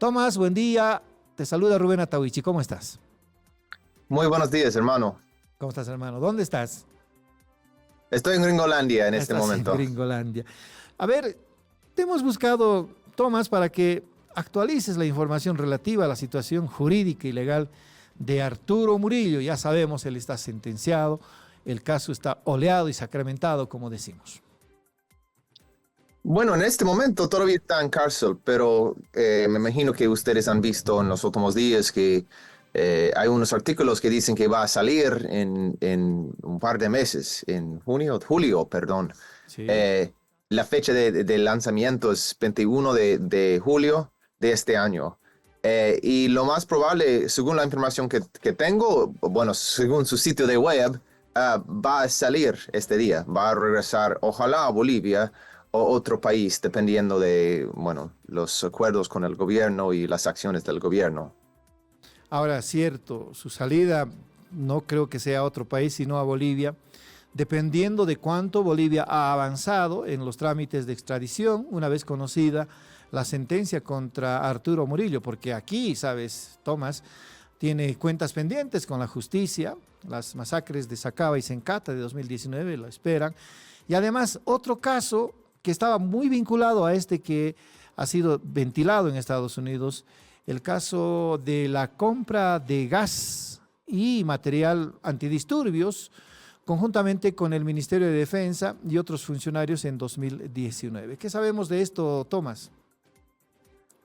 Tomás, buen día. Te saluda Rubén Atahuichi. ¿Cómo estás? Muy buenos días, hermano. ¿Cómo estás, hermano? ¿Dónde estás? Estoy en Gringolandia en este Estás en momento. Gringolandia. A ver, te hemos buscado, Tomás, para que actualices la información relativa a la situación jurídica y legal de Arturo Murillo. Ya sabemos, él está sentenciado, el caso está oleado y sacramentado, como decimos. Bueno, en este momento todavía está en cárcel, pero me imagino que ustedes han visto en los últimos días que hay unos artículos que dicen que va a salir en un par de meses, en julio, perdón. Sí. Eh, la fecha de lanzamiento es 21 de julio de este año. Y lo más probable, según la información que tengo, bueno, según su sitio de web, va a salir este día, va a regresar, ojalá a Bolivia o otro país, dependiendo de, bueno, los acuerdos con el gobierno y las acciones del gobierno. Ahora, cierto, su salida no creo que sea a otro país, sino a Bolivia, dependiendo de cuánto Bolivia ha avanzado en los trámites de extradición, una vez conocida la sentencia contra Arturo Murillo, porque aquí, sabes, Tomás, tiene cuentas pendientes con la justicia, las masacres de Sacaba y Sencata de 2019 lo esperan, y además otro caso que estaba muy vinculado a este que ha sido ventilado en Estados Unidos, el caso de la compra de gas y material antidisturbios conjuntamente con el Ministerio de Defensa y otros funcionarios en 2019. ¿Qué sabemos de esto, Tomás?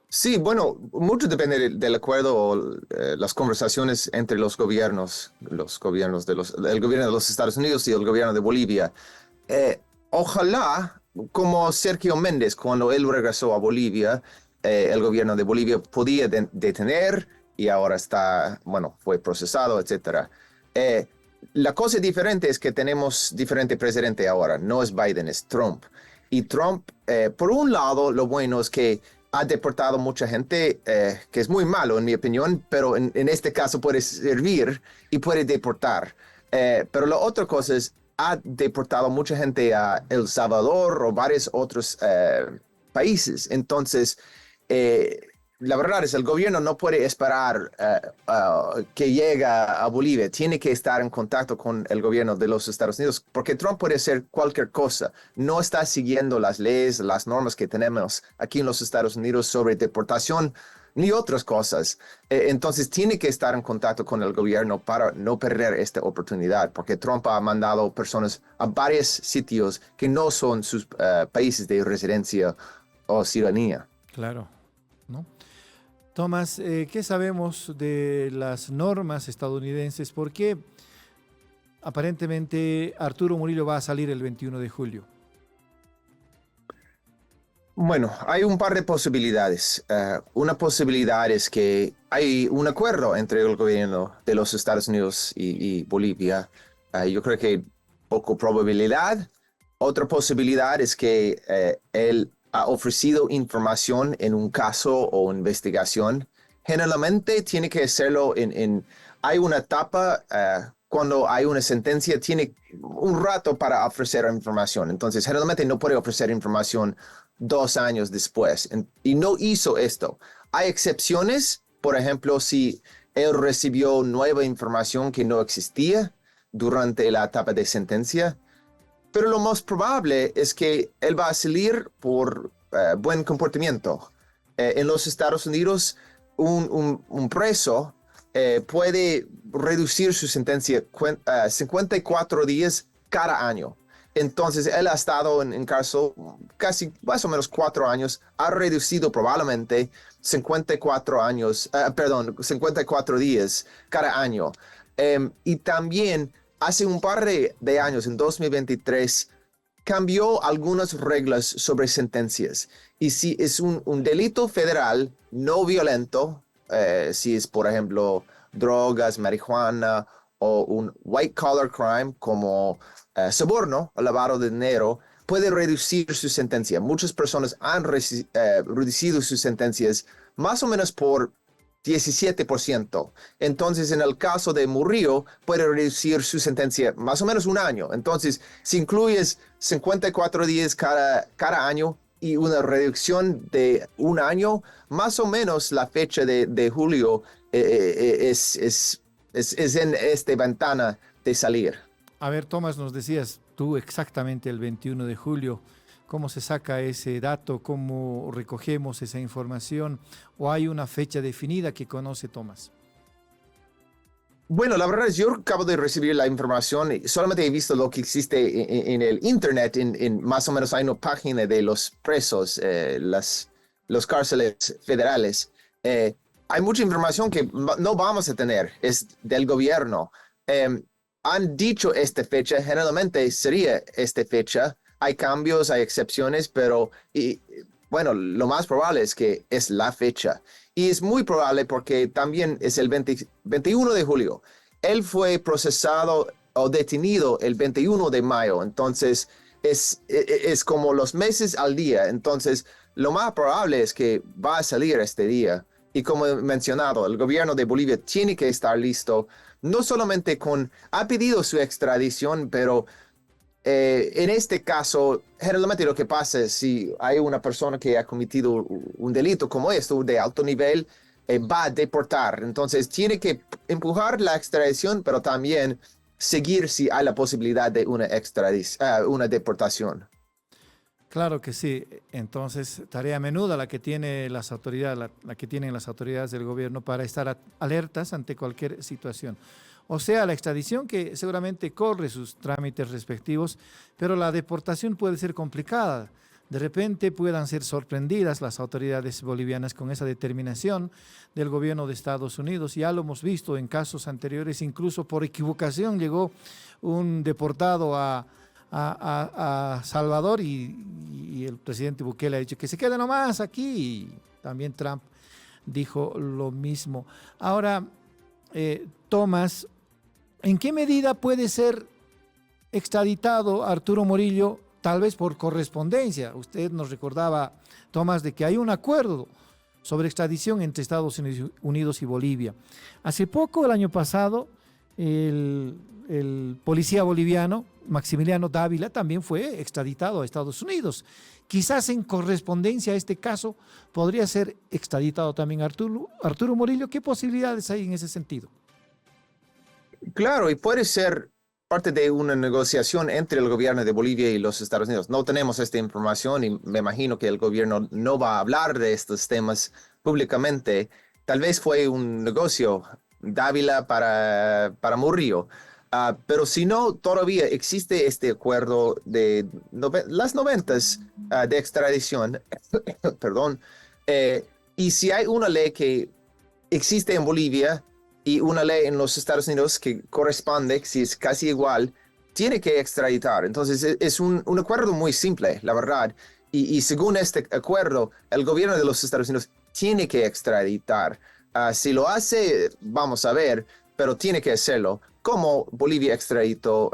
Sí, bueno, mucho depende del acuerdo o las conversaciones entre los gobiernos el gobierno de los Estados Unidos y el gobierno de Bolivia. Ojalá, como Sergio Méndez, cuando él regresó a Bolivia, el gobierno de Bolivia podía detener y ahora está, bueno, fue procesado, etcétera. La cosa diferente es que tenemos diferente presidente ahora, no es Biden, es Trump. Y Trump, por un lado, lo bueno es que ha deportado mucha gente, que es muy malo en mi opinión, pero en este caso puede servir y puede deportar. Pero la otra cosa es, ha deportado mucha gente a El Salvador o varios otros países. Entonces, eh, la verdad es el gobierno no puede esperar que llegue a Bolivia. Tiene que estar en contacto con el gobierno de los Estados Unidos porque Trump puede hacer cualquier cosa. No está siguiendo las leyes, las normas que tenemos aquí en los Estados Unidos sobre deportación ni otras cosas. Entonces tiene que estar en contacto con el gobierno para no perder esta oportunidad, porque Trump ha mandado personas a varios sitios que no son sus países de residencia o ciudadanía. Claro, ¿no? Tomás, ¿qué sabemos de las normas estadounidenses? ¿Por qué aparentemente Arturo Murillo va a salir el 21 de julio? Bueno, hay un par de posibilidades. Una posibilidad es que hay un acuerdo entre el gobierno de los Estados Unidos y Bolivia. Yo creo que poco probabilidad. Otra posibilidad es que él ha ofrecido información en un caso o investigación. Generalmente tiene que hacerlo hay una etapa cuando hay una sentencia, tiene un rato para ofrecer información. Entonces, generalmente no puede ofrecer información 2 años después. Y no hizo esto. Hay excepciones, por ejemplo, si él recibió nueva información que no existía durante la etapa de sentencia. Pero lo más probable es que él va a salir por buen comportamiento. En los Estados Unidos, un preso puede reducir su sentencia 54 días cada año. Entonces, él ha estado en cárcel casi más o menos 4 años, ha reducido probablemente 54 días cada año. Y también hace un par de años, en 2023, cambió algunas reglas sobre sentencias. Y si es un delito federal no violento, si es, por ejemplo, drogas, marihuana o un white collar crime como soborno o lavado de dinero, puede reducir su sentencia. Muchas personas han reducido sus sentencias más o menos por 17%. Entonces, en el caso de Murillo, puede reducir su sentencia más o menos un año. Entonces, si incluyes 54 días cada año, y una reducción de un año, más o menos la fecha de julio es en esta ventana de salir. A ver, Tomás, nos decías tú exactamente el 21 de julio. ¿Cómo se saca ese dato? ¿Cómo recogemos esa información? ¿O hay una fecha definida que conoce Tomás? Bueno, la verdad es yo acabo de recibir la información y solamente he visto lo que existe en el internet, más o menos hay una página de los presos, los cárceles federales. Hay mucha información que no vamos a tener, es del gobierno. Han dicho esta fecha, generalmente sería esta fecha. Hay cambios, hay excepciones, pero bueno, lo más probable es que es la fecha. Y es muy probable porque también es el 21 de julio. Él fue procesado o detenido el 21 de mayo. Entonces, es como los meses al día. Entonces, lo más probable es que va a salir este día. Y como he mencionado, el gobierno de Bolivia tiene que estar listo, no solamente ha pedido su extradición, pero en este caso, generalmente lo que pasa es si hay una persona que ha cometido un delito como esto de alto nivel, va a deportar. Entonces tiene que empujar la extradición, pero también seguir si hay la posibilidad de una deportación. Claro que sí. Entonces, tarea menuda la que tiene las autoridades, la que tienen las autoridades del gobierno para estar alertas ante cualquier situación. O sea, la extradición que seguramente corre sus trámites respectivos, pero la deportación puede ser complicada. De repente puedan ser sorprendidas las autoridades bolivianas con esa determinación del gobierno de Estados Unidos. Ya lo hemos visto en casos anteriores, incluso por equivocación llegó un deportado a Salvador y el presidente Bukele ha dicho que se quede nomás aquí y también Trump dijo lo mismo. Ahora, Tomás, ¿en qué medida puede ser extraditado Arturo Murillo? Tal vez por correspondencia. Usted nos recordaba, Tomás, de que hay un acuerdo sobre extradición entre Estados Unidos y Bolivia. Hace poco, el año pasado, el policía boliviano, Maximiliano Dávila, también fue extraditado a Estados Unidos. Quizás en correspondencia a este caso podría ser extraditado también Arturo Murillo. ¿Qué posibilidades hay en ese sentido? Claro, y puede ser parte de una negociación entre el gobierno de Bolivia y los Estados Unidos. No tenemos esta información y me imagino que el gobierno no va a hablar de estos temas públicamente. Tal vez fue un negocio Dávila para Murillo. Pero si no, todavía existe este acuerdo de las noventas de extradición, perdón, y si hay una ley que existe en Bolivia y una ley en los Estados Unidos que corresponde, si es casi igual, tiene que extraditar. Entonces es un acuerdo muy simple, la verdad. Y según este acuerdo, el gobierno de los Estados Unidos tiene que extraditar. Si lo hace, vamos a ver, pero tiene que hacerlo, como Bolivia extraditó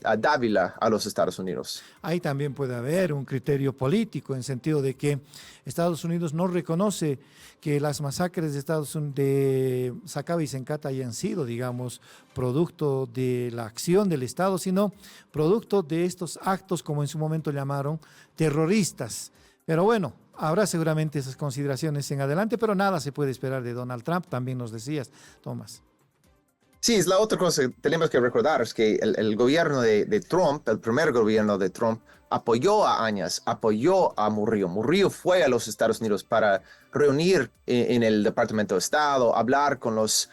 a Dávila a los Estados Unidos. Ahí también puede haber un criterio político en sentido de que Estados Unidos no reconoce que las masacres de Sacaba y Sencata hayan sido, digamos, producto de la acción del Estado, sino producto de estos actos, como en su momento llamaron, terroristas. Pero bueno, habrá seguramente esas consideraciones en adelante, pero nada se puede esperar de Donald Trump, también nos decías, Tomás. Sí, es la otra cosa que tenemos que recordar, es que el gobierno de Trump, el primer gobierno de Trump, apoyó a Áñez, apoyó a Murillo. Murillo fue a los Estados Unidos para reunir en el Departamento de Estado, hablar con los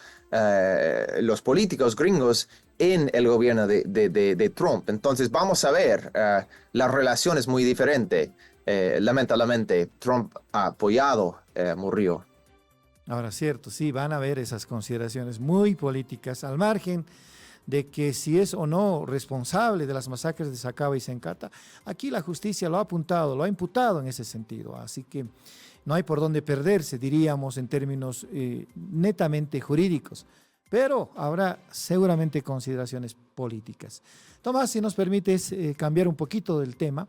políticos gringos en el gobierno de Trump. Entonces vamos a ver, la relación es muy diferente. Lamentablemente, Trump ha apoyado a Murillo. Ahora, cierto, sí, van a haber esas consideraciones muy políticas, al margen de que si es o no responsable de las masacres de Sacaba y Sencata, aquí la justicia lo ha apuntado, lo ha imputado en ese sentido, así que no hay por dónde perderse, diríamos, en términos netamente jurídicos, pero habrá seguramente consideraciones políticas. Tomás, si nos permites cambiar un poquito del tema,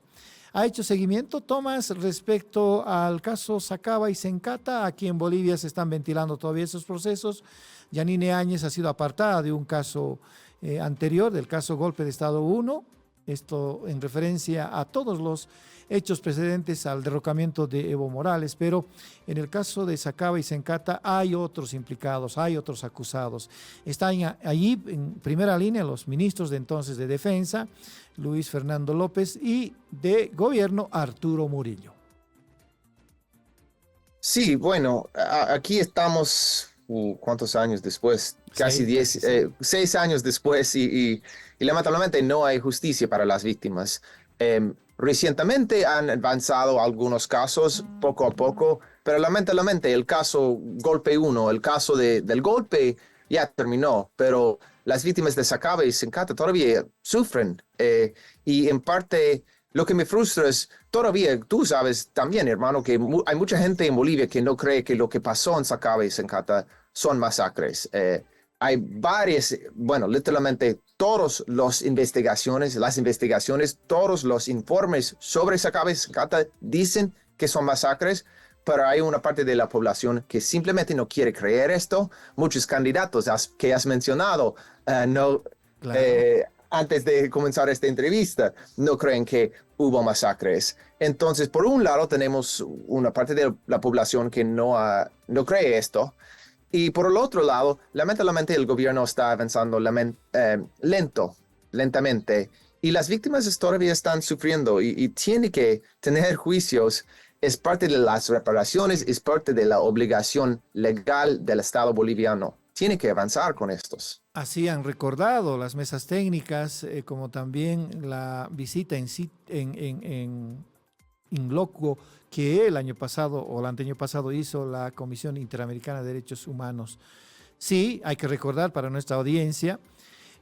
¿ha hecho seguimiento, Tomás, respecto al caso Sacaba y Sencata? Aquí en Bolivia se están ventilando todavía esos procesos. Yanine Áñez ha sido apartada de un caso anterior, del caso Golpe de Estado 1, esto en referencia a todos los hechos precedentes al derrocamiento de Evo Morales, pero en el caso de Sacaba y Sencata hay otros implicados, hay otros acusados. Están allí en primera línea los ministros de entonces de Defensa, Luis Fernando López, y de Gobierno, Arturo Murillo. Sí, bueno, aquí estamos, ¿cuántos años después? Casi 6 años después y lamentablemente no hay justicia para las víctimas. Recientemente han avanzado algunos casos poco a poco, pero lamentablemente el caso Golpe 1, el caso del golpe ya terminó, pero las víctimas de Sacaba y Sencata todavía sufren y en parte lo que me frustra es todavía, tú sabes también, hermano, que hay mucha gente en Bolivia que no cree que lo que pasó en Sacaba y Sencata son masacres. Hay varias, bueno, literalmente todas las investigaciones, todos los informes sobre Sacaba y Sencata dicen que son masacres, pero hay una parte de la población que simplemente no quiere creer esto. Muchos candidatos que has mencionado no... Claro. Antes de comenzar esta entrevista, no creen que hubo masacres. Entonces, por un lado, tenemos una parte de la población que no cree esto. Y por el otro lado, lamentablemente el gobierno está avanzando lentamente. Y las víctimas todavía están sufriendo y tiene que tener juicios. Es parte de las reparaciones, es parte de la obligación legal del Estado boliviano. Tiene que avanzar con estos. Así han recordado las mesas técnicas, como también la visita en loco que el año pasado o el anteaño pasado hizo la Comisión Interamericana de Derechos Humanos. Sí, hay que recordar para nuestra audiencia,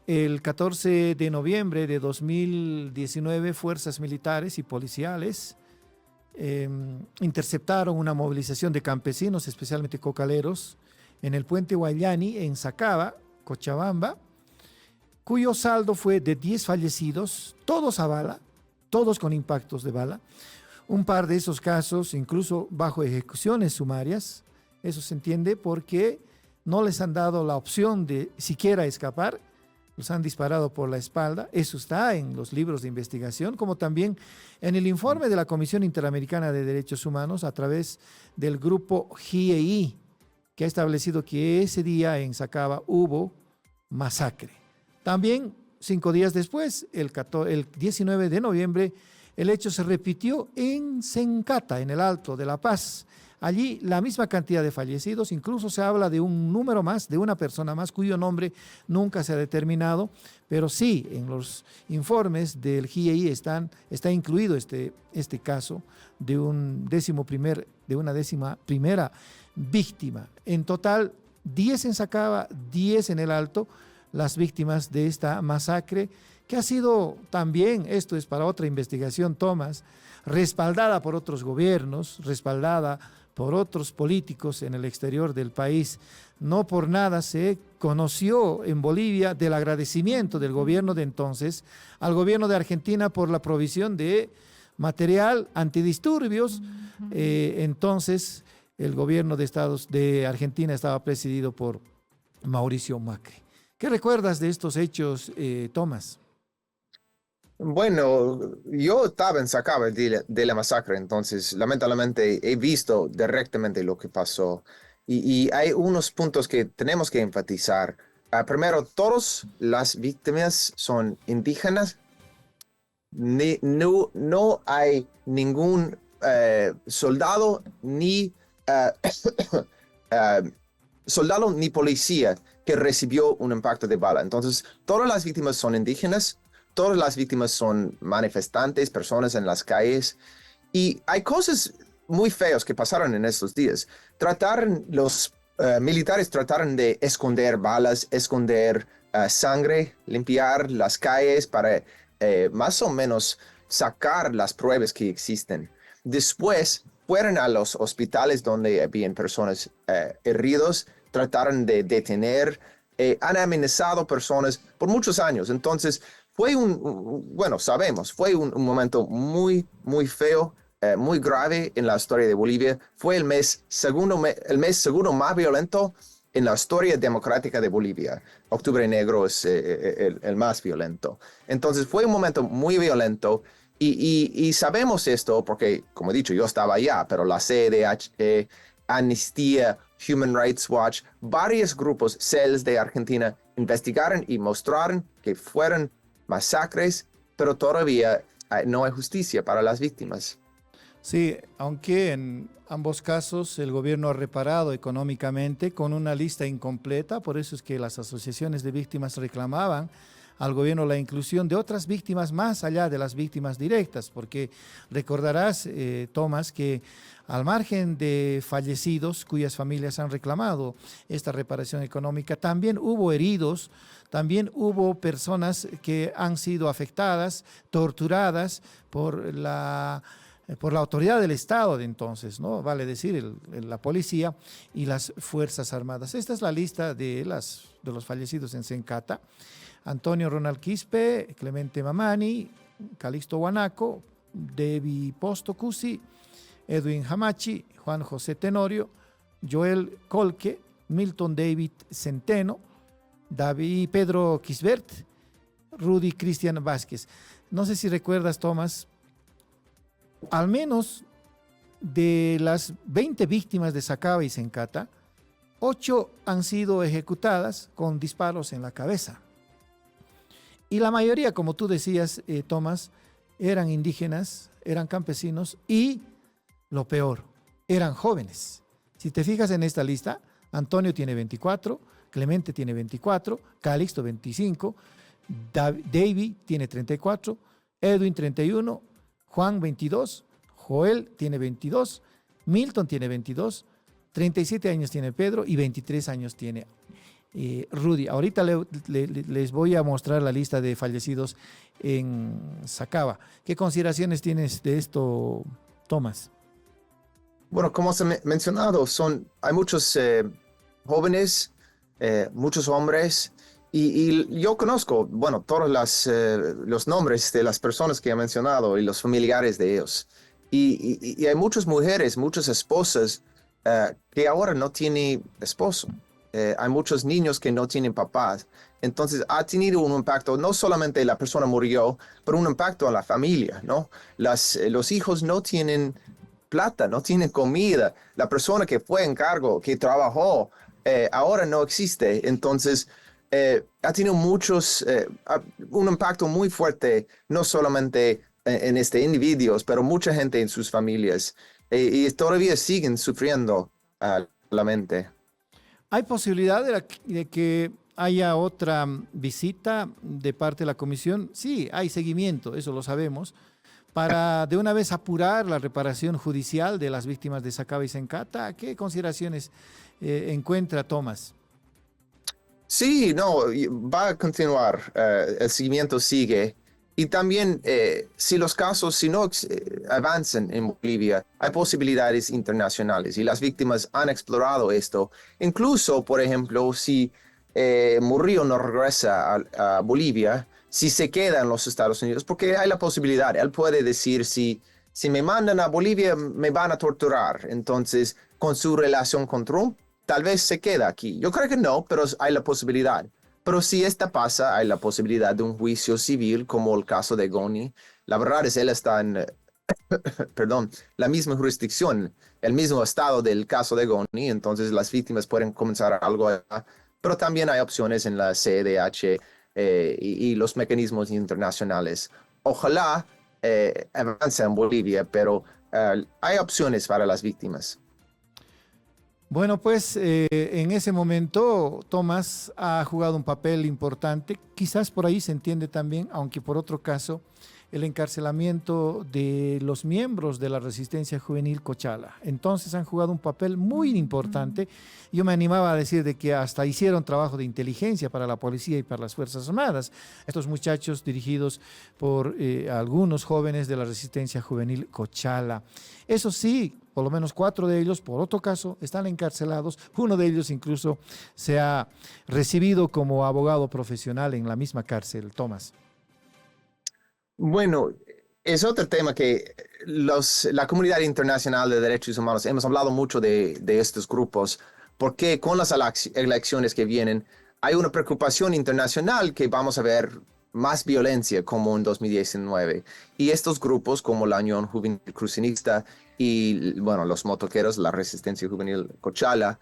el 14 de noviembre de 2019, fuerzas militares y policiales interceptaron una movilización de campesinos, especialmente cocaleros, en el puente Guayani, en Sacaba, Cochabamba, cuyo saldo fue de 10 fallecidos, todos a bala, todos con impactos de bala. Un par de esos casos, incluso bajo ejecuciones sumarias, eso se entiende porque no les han dado la opción de siquiera escapar, los han disparado por la espalda. Eso está en los libros de investigación, como también en el informe de la Comisión Interamericana de Derechos Humanos a través del grupo GIEI, que ha establecido que ese día en Sacaba hubo masacre. También 5 días después, el 19 de noviembre, el hecho se repitió en Sencata, en el Alto de La Paz. Allí la misma cantidad de fallecidos, incluso se habla de un número más, de una persona más, cuyo nombre nunca se ha determinado, pero sí, en los informes del GIEI está incluido este caso de una 11ª víctima. En total, 10 en Sacaba, 10 en el Alto, las víctimas de esta masacre, que ha sido también, esto es para otra investigación, Tomás, respaldada por otros gobiernos, respaldada por otros políticos en el exterior del país. No por nada se conoció en Bolivia del agradecimiento del gobierno de entonces al gobierno de Argentina por la provisión de material antidisturbios. Entonces, el gobierno de Argentina estaba presidido por Mauricio Macri. ¿Qué recuerdas de estos hechos, Tomás? Bueno, yo estaba en Sacaba de la masacre, entonces lamentablemente he visto directamente lo que pasó y hay unos puntos que tenemos que enfatizar. Primero, todas las víctimas son indígenas. No hay ningún soldado ni soldado ni policía que recibió un impacto de bala. Entonces, todas las víctimas son indígenas. Todas las víctimas son manifestantes, personas en las calles. Y hay cosas muy feas que pasaron en estos días. Los militares trataron de esconder balas, esconder sangre, limpiar las calles para más o menos sacar las pruebas que existen. Después fueron a los hospitales donde habían personas heridos, trataron de detener, han amenazado personas por muchos años. Entonces, fue fue un momento muy, muy feo, muy grave en la historia de Bolivia. Fue el mes segundo más violento en la historia democrática de Bolivia. Octubre Negro es el más violento. Entonces fue un momento muy violento y sabemos esto porque, como he dicho, yo estaba allá, pero la CEDH, Amnistía, Human Rights Watch, varios grupos, CELS de Argentina, investigaron y mostraron que fueron masacres, pero todavía no hay justicia para las víctimas. Sí, aunque en ambos casos el gobierno ha reparado económicamente con una lista incompleta, por eso es que las asociaciones de víctimas reclamaban al gobierno la inclusión de otras víctimas más allá de las víctimas directas, porque recordarás, Tomás, que al margen de fallecidos cuyas familias han reclamado esta reparación económica, también hubo heridos, también hubo personas que han sido afectadas, torturadas por la autoridad del Estado de entonces, ¿no? Vale decir, la policía y las Fuerzas Armadas. Esta es la lista de los fallecidos en Sencata. Antonio Ronald Quispe, Clemente Mamani, Calixto Guanaco, Debbie Posto Cusi, Edwin Hamachi, Juan José Tenorio, Joel Colque, Milton David Centeno, David Pedro Quisbert, Rudy Cristian Vázquez. No sé si recuerdas, Tomás, al menos de las 20 víctimas de Sacaba y Sencata, 8 han sido ejecutadas con disparos en la cabeza. Y la mayoría, como tú decías, Tomás, eran indígenas, eran campesinos y, lo peor, eran jóvenes. Si te fijas en esta lista, Antonio tiene 24, Clemente tiene 24, Calixto 25, David tiene 34, Edwin 31, Juan 22, Joel tiene 22, Milton tiene 22, 37 años tiene Pedro y 23 años tiene Rudy. Ahorita les voy a mostrar la lista de fallecidos en Sacaba. ¿Qué consideraciones tienes de esto, Tomás? Bueno, como se ha mencionado, hay muchos jóvenes, muchos hombres, y yo conozco, bueno, todos los nombres de las personas que he mencionado y los familiares de ellos. Y hay muchas mujeres, muchas esposas que ahora no tienen esposo. Hay muchos niños que no tienen papás. Entonces ha tenido un impacto, no solamente la persona murió, pero un impacto a la familia, ¿no? Los hijos no tienen plata, no tienen comida. La persona que fue en cargo, que trabajó, ahora no existe. Entonces ha tenido un impacto muy fuerte, no solamente en individuos, pero mucha gente en sus familias. Y todavía siguen sufriendo la mente. ¿Hay posibilidad de que haya otra visita de parte de la comisión? Sí, hay seguimiento, eso lo sabemos, para de una vez apurar la reparación judicial de las víctimas de Sacaba y Sencata. ¿Qué consideraciones encuentra Tomás? Sí, no, va a continuar, el seguimiento sigue. Y también, si los casos, si no avanzan en Bolivia, hay posibilidades internacionales y las víctimas han explorado esto. Incluso, por ejemplo, si Murillo no regresa a Bolivia, si se queda en los Estados Unidos, porque hay la posibilidad, él puede decir, si me mandan a Bolivia, me van a torturar. Entonces, con su relación con Trump, tal vez se queda aquí. Yo creo que no, pero hay la posibilidad. Pero si esta pasa, hay la posibilidad de un juicio civil, como el caso de Goni. La verdad es, él está en, perdón, la misma jurisdicción, el mismo estado del caso de Goni, entonces las víctimas pueden comenzar algo allá, pero también hay opciones en la CEDH y los mecanismos internacionales. Ojalá avance en Bolivia, pero hay opciones para las víctimas. Bueno, pues en ese momento Tomás ha jugado un papel importante. Quizás por ahí se entiende también, aunque por otro caso, el encarcelamiento de los miembros de la resistencia juvenil Cochala. Entonces han jugado un papel muy importante. Yo me animaba a decir de que hasta hicieron trabajo de inteligencia para la policía y para las Fuerzas Armadas. Estos muchachos dirigidos por algunos jóvenes de la resistencia juvenil Cochala. Eso sí, por lo menos 4 de ellos, por otro caso, están encarcelados. Uno de ellos incluso se ha recibido como abogado profesional en la misma cárcel, Tomás. Bueno, es otro tema que la comunidad internacional de derechos humanos, hemos hablado mucho de estos grupos, porque con las elecciones que vienen hay una preocupación internacional que vamos a ver más violencia como en 2019. Y estos grupos como la Unión Juvenil Crucenista y bueno, los motoqueros, la Resistencia Juvenil Cochala,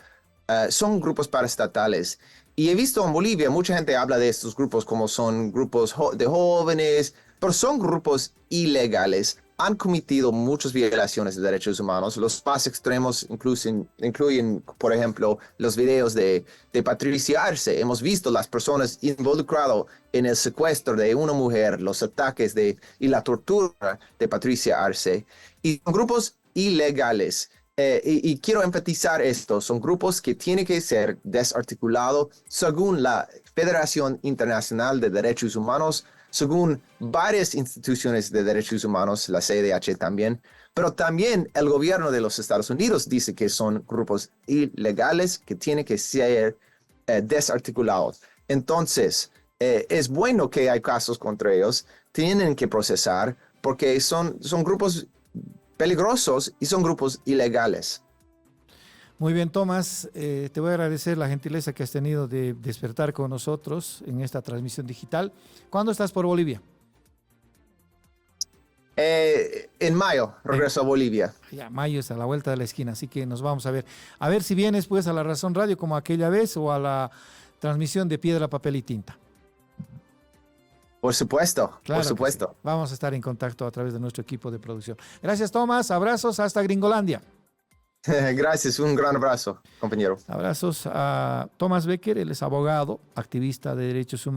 son grupos paraestatales. Y he visto en Bolivia, mucha gente habla de estos grupos como son grupos de jóvenes, pero son grupos ilegales. Han cometido muchas violaciones de derechos humanos. Los más extremos incluyen, por ejemplo, los videos de Patricia Arce. Hemos visto las personas involucradas en el secuestro de una mujer, los ataques y la tortura de Patricia Arce. Y son grupos ilegales. Y quiero enfatizar esto, son grupos que tienen que ser desarticulados según la Federación Internacional de Derechos Humanos, según varias instituciones de derechos humanos, la CDH también, pero también el gobierno de los Estados Unidos dice que son grupos ilegales que tienen que ser desarticulados. Entonces, es bueno que hay casos contra ellos, tienen que procesar porque son grupos peligrosos y son grupos ilegales. Muy bien, Tomás, te voy a agradecer la gentileza que has tenido de despertar con nosotros en esta transmisión digital. ¿Cuándo estás por Bolivia? En mayo regreso a Bolivia. Ya, mayo es a la vuelta de la esquina, así que nos vamos a ver. A ver si vienes pues a La Razón Radio como aquella vez o a la transmisión de Piedra, Papel y Tinta. Por supuesto, Claro, por supuesto. sí. Vamos a estar en contacto a través de nuestro equipo de producción. Gracias, Tomás. Abrazos hasta Gringolandia. Gracias, un gran abrazo, compañero. Abrazos a Tomás Becker, él es abogado, activista de derechos humanos.